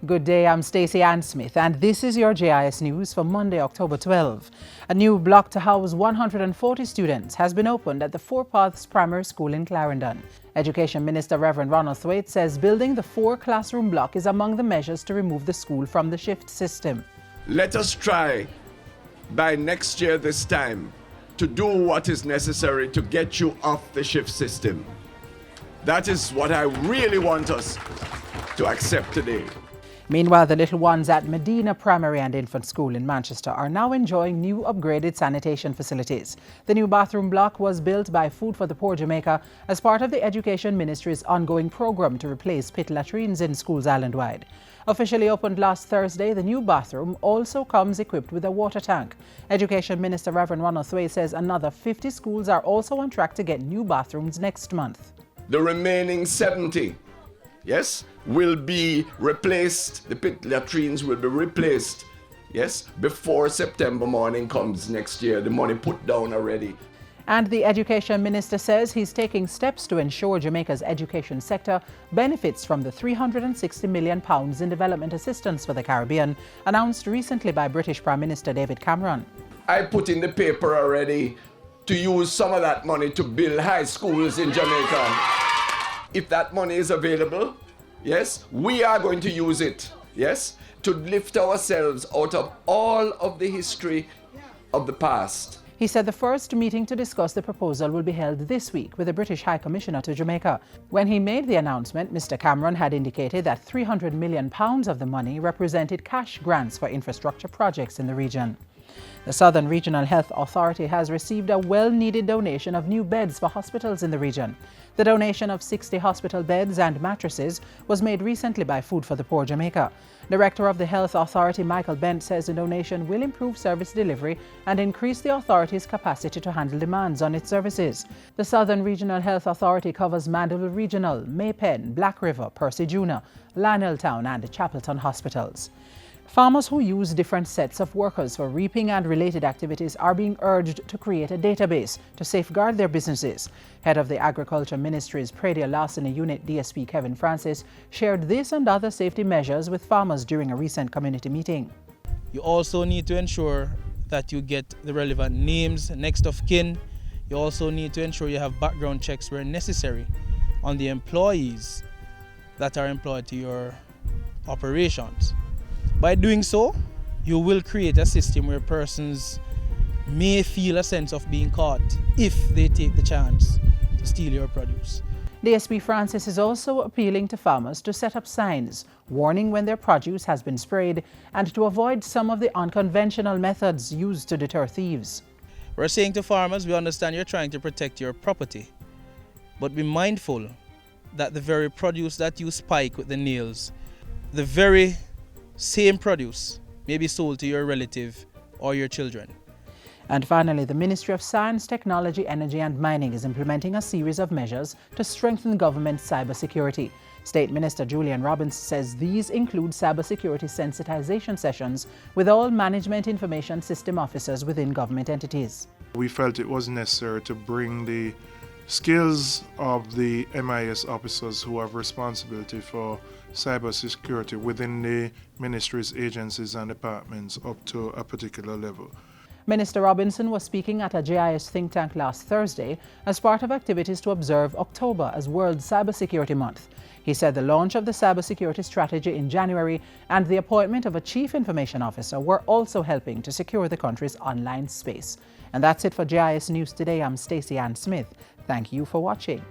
Good day, I'm Stacey Ann Smith, and this is your JIS News for Monday, October 12. A new block to house 140 students has been opened at the Four Paths Primary School in Clarendon. Education Minister Reverend Ronald Thwaite says building the 4-classroom block is among the measures to remove the school from the shift system. Let us try by next year this time to do what is necessary to get you off the shift system. That is what I really want us to accept today. Meanwhile, the little ones at Medina Primary and Infant School in Manchester are now enjoying new upgraded sanitation facilities. The new bathroom block was built by Food for the Poor Jamaica as part of the Education Ministry's ongoing program to replace pit latrines in schools island-wide. Officially opened last Thursday, the new bathroom also comes equipped with a water tank. Education Minister Reverend Ronald Thwaite says another 50 schools are also on track to get new bathrooms next month. The remaining 70, yes, will be replaced. The pit latrines will be replaced, yes, before September morning comes next year. The money put down already. And the Education Minister says he's taking steps to ensure Jamaica's education sector benefits from the £360 million in development assistance for the Caribbean, announced recently by British Prime Minister David Cameron. I put in the paper already to use some of that money to build high schools in Jamaica. If that money is available, yes, we are going to use it, yes, to lift ourselves out of all of the history of the past. He said the first meeting to discuss the proposal will be held this week with the British High Commissioner to Jamaica. When he made the announcement, Mr. Cameron had indicated that £300 million of the money represented cash grants for infrastructure projects in the region. The Southern Regional Health Authority has received a well-needed donation of new beds for hospitals in the region. The donation of 60 hospital beds and mattresses was made recently by Food for the Poor Jamaica. Director of the Health Authority, Michael Bent, says the donation will improve service delivery and increase the authority's capacity to handle demands on its services. The Southern Regional Health Authority covers Mandeville Regional, Maypen, Black River, Percy Junior, Laneltown and Chapelton hospitals. Farmers who use different sets of workers for reaping and related activities are being urged to create a database to safeguard their businesses. Head of the Agriculture Ministry's Pradia Larceny Unit DSP Kevin Francis shared this and other safety measures with farmers during a recent community meeting. You also need to ensure that you get the relevant names, next of kin. You also need to ensure you have background checks where necessary on the employees that are employed to your operations. By doing so, you will create a system where persons may feel a sense of being caught if they take the chance to steal your produce. DSP Francis is also appealing to farmers to set up signs warning when their produce has been sprayed and to avoid some of the unconventional methods used to deter thieves. We're saying to farmers, we understand you're trying to protect your property, but be mindful that the very produce that you spike with the nails, the very same produce may be sold to your relative or your children. And finally, the Ministry of Science, Technology, Energy and Mining is implementing a series of measures to strengthen government cybersecurity. State Minister Julian Robbins says these include cybersecurity sensitization sessions with all management information system officers within government entities. We felt it was necessary to bring the skills of the MIS officers who have responsibility for cybersecurity within the ministries, agencies and departments up to a particular level. Minister Robinson was speaking at a JIS think tank last Thursday as part of activities to observe October as World Cybersecurity Month. He said the launch of the cybersecurity strategy in January and the appointment of a chief information officer were also helping to secure the country's online space. And that's it for JIS News Today. I'm Stacey Ann Smith. Thank you for watching.